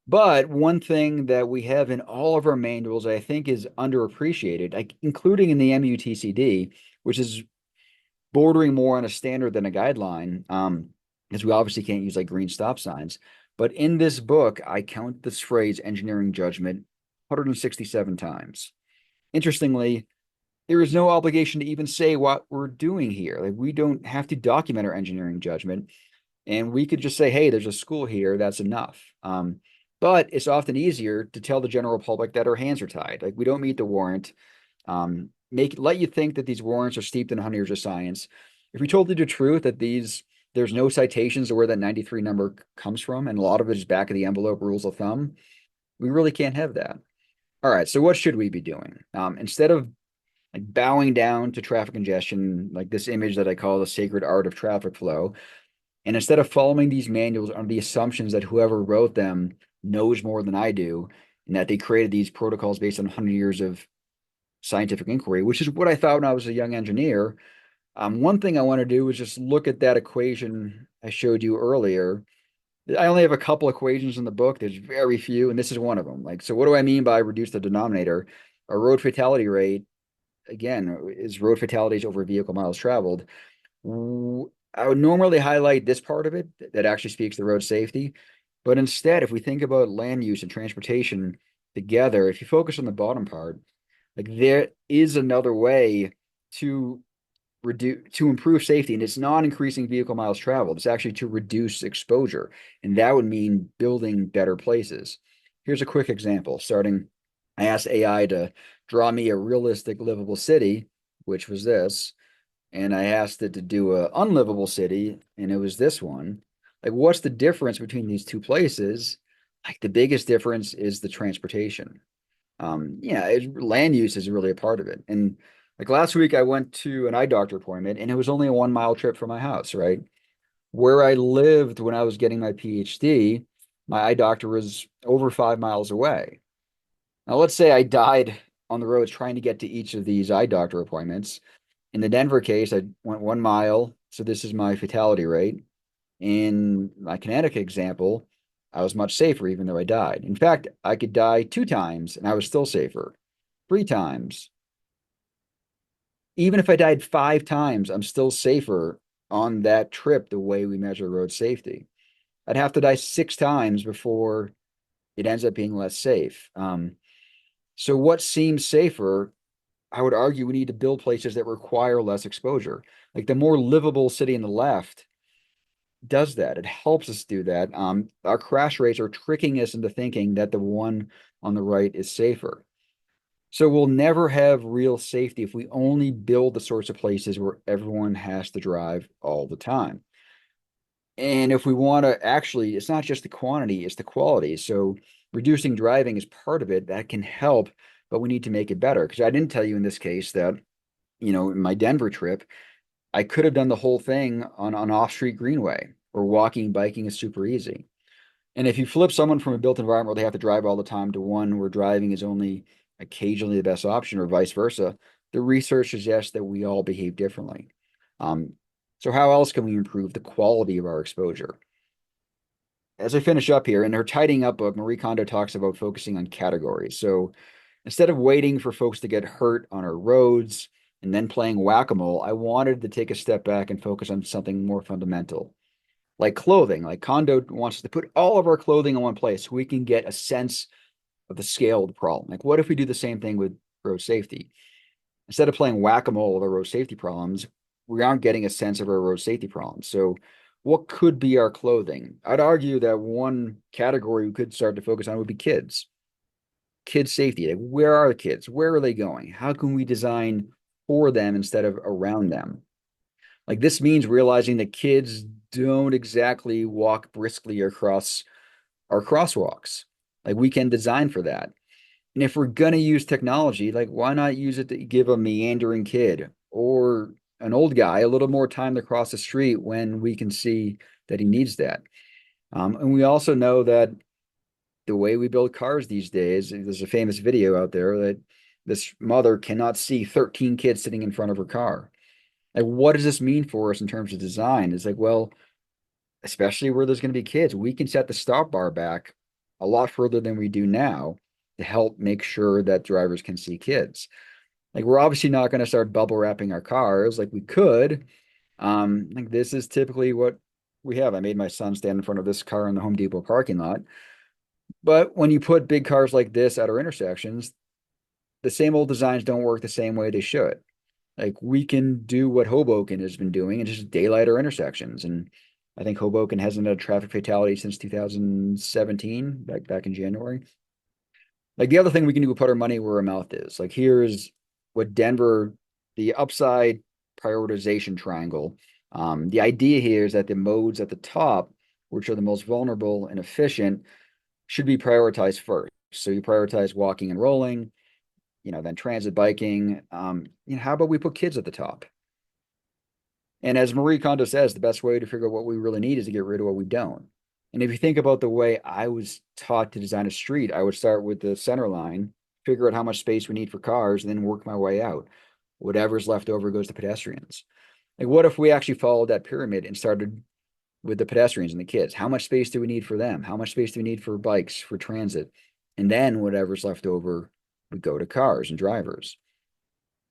But one thing that we have in all of our manuals, I think is underappreciated, like including in the MUTCD, which is bordering more on a standard than a guideline, because we obviously can't use like green stop signs. But in this book, I count this phrase engineering judgment 167 times. Interestingly, there is no obligation to even say what we're doing here. Like we don't have to document our engineering judgment, and we could just say, "Hey, there's a school here. That's enough." But it's often easier to tell the general public that our hands are tied. Like we don't meet the warrant. Let you think that these warrants are steeped in 100 years of science. If we told you the truth that there's no citations to where that 93 number comes from, and a lot of it is back of the envelope rules of thumb, we really can't have that. All right, so what should we be doing? Instead of like bowing down to traffic congestion, like this image that I call the sacred art of traffic flow, and instead of following these manuals on the assumptions that whoever wrote them knows more than I do, and that they created these protocols based on 100 years of scientific inquiry, which is what I thought when I was a young engineer. One thing I want to do is just look at that equation I showed you earlier. I only have a couple equations in the book. There's very few, and this is one of them. Like, so what do I mean by reduce the denominator? A road fatality rate, again, is road fatalities over vehicle miles traveled. I would normally highlight this part of it that actually speaks to road safety. But instead, if we think about land use and transportation together, if you focus on the bottom part, like there is another way to improve safety, and it's not increasing vehicle miles traveled. It's actually to reduce exposure, and that would mean building better places. Here's a quick example. I asked AI to draw me a realistic livable city, which was this, and I asked it to do a unlivable city, and it was this one. Like, what's the difference between these two places? Like, the biggest difference is the transportation. Land use is really a part of it. And like last week, I went to an eye doctor appointment, and it was only a 1 mile trip from my house, right? Where I lived when I was getting my PhD, my eye doctor was over 5 miles away. Now, let's say I died on the roads trying to get to each of these eye doctor appointments. In the Denver case, I went 1 mile. So this is my fatality rate. In my Connecticut example, I was much safer, even though I died. In fact, I could die 2 times and I was still safer. 3 times. Even if I died 5 times, I'm still safer on that trip the way we measure road safety. I'd have to die 6 times before it ends up being less safe. So what seems safer, I would argue we need to build places that require less exposure. Like the more livable city on the left does that. It helps us do that. Our crash rates are tricking us into thinking that the one on the right is safer. So we'll never have real safety if we only build the sorts of places where everyone has to drive all the time. And if we want to actually, it's not just the quantity, it's the quality. So reducing driving is part of it. That can help, but we need to make it better. Because I didn't tell you in this case that, in my Denver trip, I could have done the whole thing on an off-street greenway, or walking, biking is super easy. And if you flip someone from a built environment where they have to drive all the time to one where driving is only occasionally the best option, or vice versa, the research suggests that we all behave differently. So how else can we improve the quality of our exposure? As I finish up here, in her Tidying Up book, Marie Kondo talks about focusing on categories. So instead of waiting for folks to get hurt on our roads and then playing whack-a-mole, I wanted to take a step back and focus on something more fundamental, like clothing. Like Kondo wants us to put all of our clothing in one place so we can get a sense of the scale of the problem. Like, what if we do the same thing with road safety? Instead of playing whack-a-mole with our road safety problems, we aren't getting a sense of our road safety problems. So what could be our clothing? I'd argue that one category we could start to focus on would be kids. Kid safety. Like, where are the kids? Where are they going? How can we design for them instead of around them? Like, this means realizing that kids don't exactly walk briskly across our crosswalks. Like, we can design for that. And if we're going to use technology, like, why not use it to give a meandering kid or an old guy a little more time to cross the street when we can see that he needs that? And we also know that the way we build cars these days, there's a famous video out there that this mother cannot see 13 kids sitting in front of her car. Like, what does this mean for us in terms of design? It's like, well, especially where there's going to be kids, we can set the stop bar back a lot further than we do now to help make sure that drivers can see kids. Like we're obviously not going to start bubble wrapping our cars like we could. Like this is typically what we have. I made my son stand in front of this car in the Home Depot parking lot. But when you put big cars like this at our intersections, the same old designs don't work the same way they should. Like we can do what Hoboken has been doing and just daylight our intersections. And I think Hoboken hasn't had a traffic fatality since 2017, back in January. Like the other thing we can do is put our money where our mouth is. Like here's what Denver, the upside prioritization triangle. The idea here is that the modes at the top, which are the most vulnerable and efficient, should be prioritized first. So you prioritize walking and rolling, then transit biking. How about we put kids at the top? And as Marie Kondo says, the best way to figure out what we really need is to get rid of what we don't. And if you think about the way I was taught to design a street, I would start with the center line, figure out how much space we need for cars, and then work my way out. Whatever's left over goes to pedestrians. Like, what if we actually followed that pyramid and started with the pedestrians and the kids? How much space do we need for them? How much space do we need for bikes, for transit? And then whatever's left over would go to cars and drivers.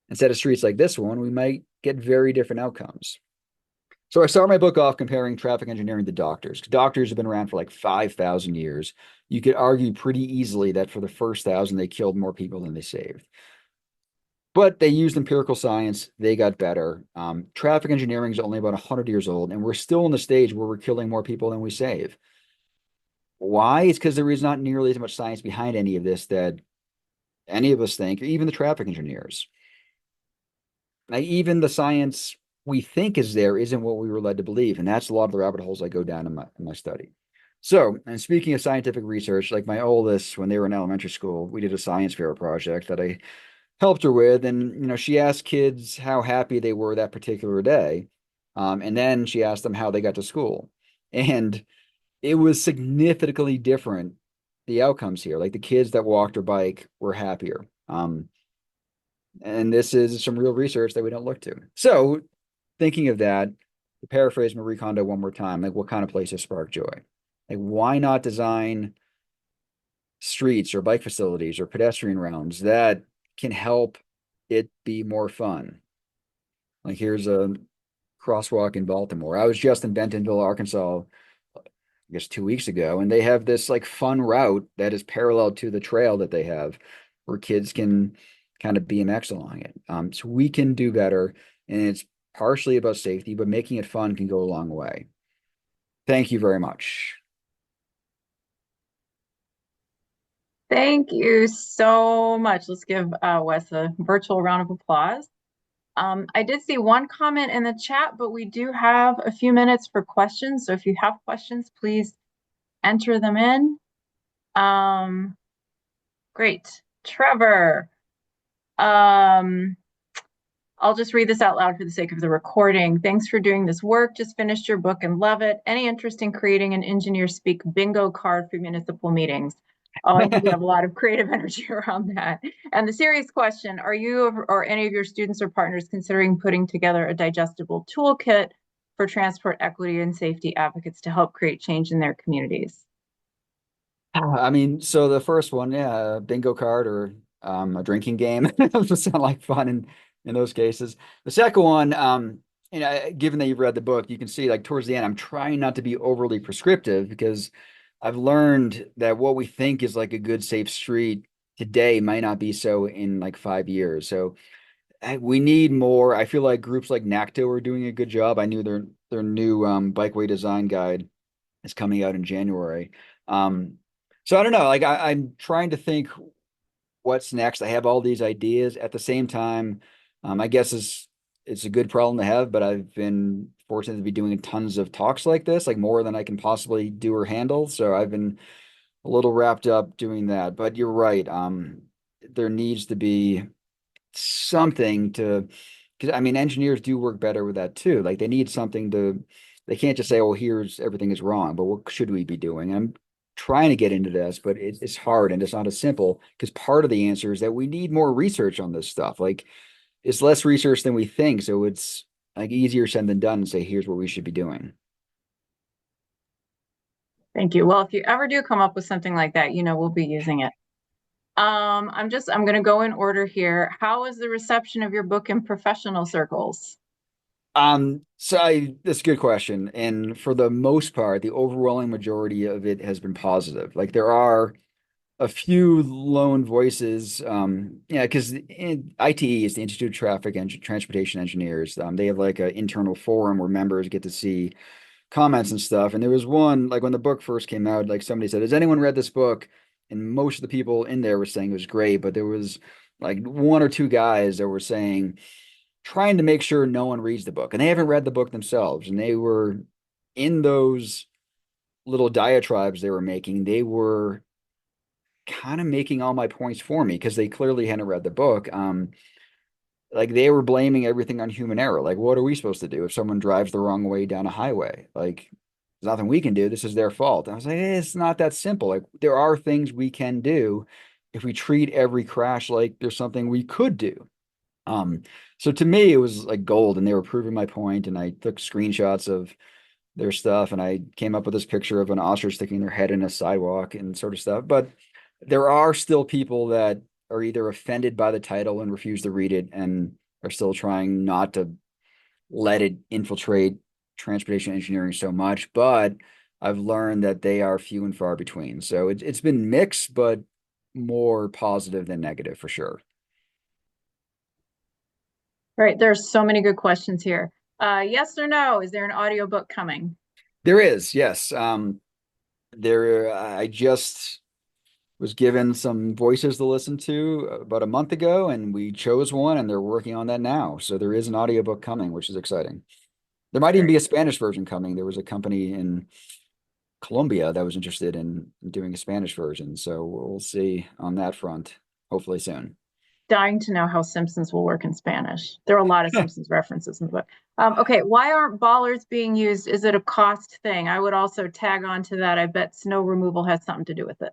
Instead of streets like this one, we might get very different outcomes. So I start my book off comparing traffic engineering to doctors. Doctors have been around for like 5,000 years. You could argue pretty easily that for the first 1,000, they killed more people than they saved. But they used empirical science. They got better. Traffic engineering is only about 100 years old, and we're still in the stage where we're killing more people than we save. Why? It's because there is not nearly as much science behind any of this that any of us think, or even the traffic engineers. Like even the science we think is there isn't what we were led to believe. And that's a lot of the rabbit holes I go down in my study. So, and speaking of scientific research, like my oldest, when they were in elementary school, we did a science fair project that I helped her with. And, she asked kids how happy they were that particular day. And then she asked them how they got to school. And it was significantly different, the outcomes here. Like the kids that walked or bike were happier. And this is some real research that we don't look to. So thinking of that, to paraphrase Marie Kondo one more time, like what kind of places spark joy? Like why not design streets or bike facilities or pedestrian rounds that can help it be more fun? Like here's a crosswalk in Baltimore. I was just in Bentonville, Arkansas, I guess 2 weeks ago, and they have this like fun route that is parallel to the trail that they have where kids can kind of BMX along it. So we can do better, and it's partially about safety, but making it fun can go a long way. Thank you very much. Thank you so much. Let's give Wes a virtual round of applause. I did see one comment in the chat, but we do have a few minutes for questions. So if you have questions, please enter them in. Great. Trevor, I'll just read this out loud for the sake of the recording. Thanks for doing this work. Just finished your book and love it. Any interest in creating an engineer speak bingo card for municipal meetings? Oh, I think you have a lot of creative energy around that. And the serious question, are you or any of your students or partners considering putting together a digestible toolkit for transport equity and safety advocates to help create change in their communities? I mean, so the first one, yeah, a bingo card or a drinking game would sound like fun in those cases. The second one, given that you've read the book, you can see like towards the end, I'm trying not to be overly prescriptive because I've learned that what we think is like a good, safe street today might not be so in like 5 years. So we need more. I feel like groups like NACTO are doing a good job. I knew their new bikeway design guide is coming out in January. So I don't know. Like I'm trying to think what's next. I have all these ideas at the same time. I guess it's a good problem to have, but I've been fortunate to be doing tons of talks like this, like more than I can possibly do or handle. So I've been a little wrapped up doing that. But you're right. There needs to be something to, because I mean, engineers do work better with that too. Like they need something to, they can't just say, "Oh, here's everything is wrong," but what should we be doing? I'm trying to get into this, but it's hard and it's not as simple because part of the answer is that we need more research on this stuff. Like it's less research than we think, so it's like easier said than done and say, "Here's what we should be doing." Thank you. Well, if you ever do come up with something like that, we'll be using it. I'm going to go in order here. How was the reception of your book in professional circles? That's a good question. And for the most part, the overwhelming majority of it has been positive. Like there are a few lone voices. Yeah, because ITE is the Institute of Traffic and Transportation Engineers. They have like an internal forum where members get to see comments and stuff. And there was one, like when the book first came out, like somebody said, "Has anyone read this book?" And most of the people in there were saying it was great, but there was like one or two guys that were saying, trying to make sure no one reads the book. And they haven't read the book themselves. And they were in those little diatribes they were making, they were kind of making all my points for me because they clearly hadn't read the book. Like they were blaming everything on human error. Like, what are we supposed to do if someone drives the wrong way down a highway? Like, there's nothing we can do. This is their fault. And I was like, it's not that simple. Like, there are things we can do if we treat every crash like there's something we could do. Um, so to me, it was like gold, and they were proving my point. And I took screenshots of their stuff, and I came up with this picture of an ostrich sticking their head in a sidewalk and sort of stuff. But there are still people that are either offended by the title and refuse to read it and are still trying not to let it infiltrate transportation engineering so much. But I've learned that they are few and far between. So it's been mixed, but more positive than negative for sure. Right, there's so many good questions here. Yes or no? Is there an audiobook coming? There is, yes. I just was given some voices to listen to about a month ago, and we chose one, and they're working on that now. So there is an audiobook coming, which is exciting. There might even Very be a Spanish version coming. There was a company in Colombia that was interested in doing a Spanish version. So we'll see on that front, hopefully soon. dying to know how Simpsons will work in Spanish. There are a lot of Simpsons references in the book. Okay, why aren't bollards being used? Is it a cost thing? I would also tag on to that. I bet snow removal has something to do with it.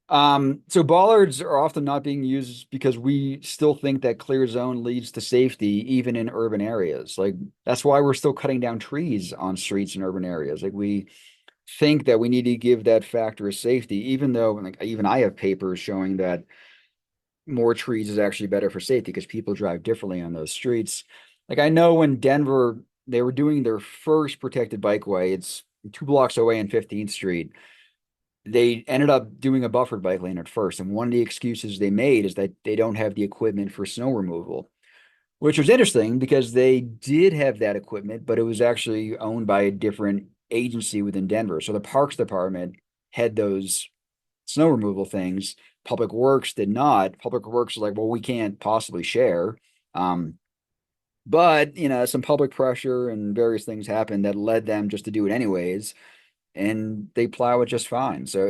So bollards are often not being used because we still think that clear zone leads to safety, even in urban areas. Like that's why we're still cutting down trees on streets in urban areas. Like we think that we need to give that factor of safety, even though like even I have papers showing that more trees is actually better for safety because people drive differently on those streets. Like I know when Denver, they were doing their first protected bikeway, it's 2 blocks away on 15th Street. They ended up doing a buffered bike lane at first. And one of the excuses they made is that they don't have the equipment for snow removal, which was interesting because they did have that equipment, but it was actually owned by a different agency within Denver. So the Parks Department had those snow removal things. Public Works did not. Public Works was like, well, we can't possibly share. Um, but some public pressure and various things happened that led them just to do it anyways, and they plow it just fine. So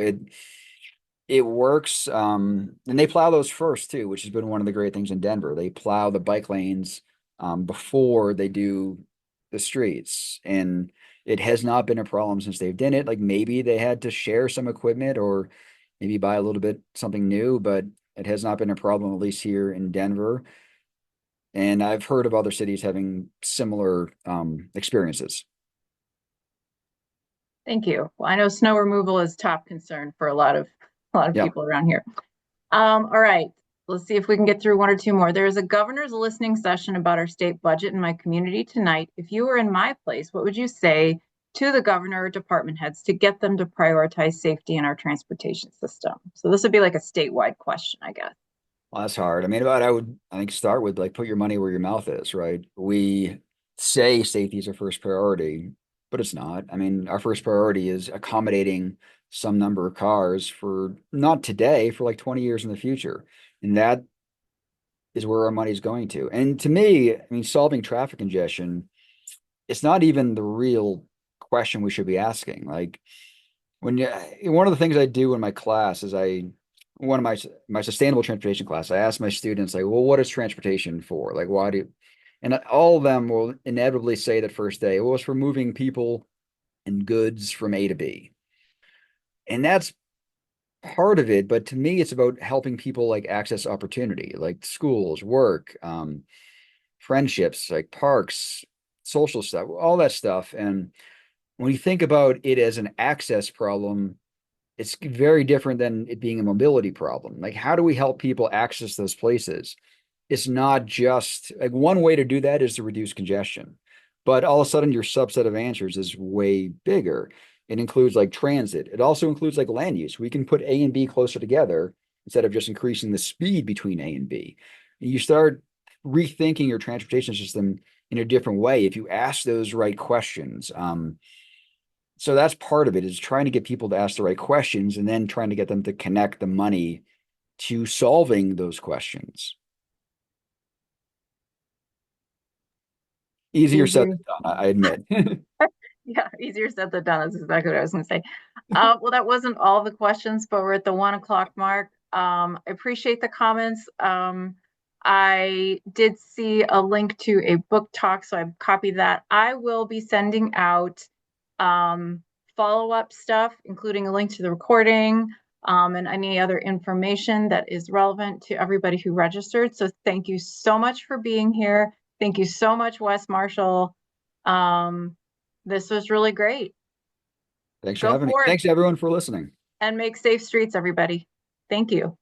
it works. And they plow those first too, which has been one of the great things in Denver. They plow the bike lanes before they do the streets, and it has not been a problem since they've done it. Like maybe they had to share some equipment or maybe buy a little bit something new, but it has not been a problem, at least here in Denver. And I've heard of other cities having similar experiences. Thank you. Well, I know snow removal is top concern for a lot of Yeah. people around here. All right. Let's see if we can get through one or two more. There's a governor's listening session about our state budget in my community tonight. If you were in my place, what would you say to the governor or department heads to get them to prioritize safety in our transportation system? So this would be like a statewide question, I guess. Well, that's hard. I mean, but I think start with like put your money where your mouth is, right? We say safety is our first priority, but it's not. I mean, our first priority is accommodating some number of cars for not today, for like 20 years in the future. And that is where our money is going to. And to me, I mean, solving traffic congestion, it's not even the real question we should be asking. Like when you, one of the things I do in my class is one of my sustainable transportation class, I ask my students like, well, what is transportation for? Like, why do you, and all of them will inevitably say that first day, well, it's for moving people and goods from A to B. And that's part of it, but to me, it's about helping people like access opportunity, like schools, work, friendships, like parks, social stuff, all that stuff. And when you think about it as an access problem, it's very different than it being a mobility problem. Like, how do we help people access those places? It's not just like one way to do that is to reduce congestion, but all of a sudden your subset of answers is way bigger. It includes like transit. It also includes like land use. We can put A and B closer together instead of just increasing the speed between A and B. You start rethinking your transportation system in a different way if you ask those right questions. So that's part of it, is trying to get people to ask the right questions and then trying to get them to connect the money to solving those questions. Easier said Easier. than done, I admit. Yeah, easier said than done. That's exactly what I was going to say. Well, that wasn't all the questions, but we're at the 1 o'clock mark. I appreciate the comments. I did see a link to a book talk, so I copied that. I will be sending out follow-up stuff, including a link to the recording, and any other information that is relevant to everybody who registered. So thank you so much for being here. Thank you so much, Wes Marshall. This was really great. Thanks for Go having me. forth Thanks everyone for listening. and make safe streets, everybody. Thank you.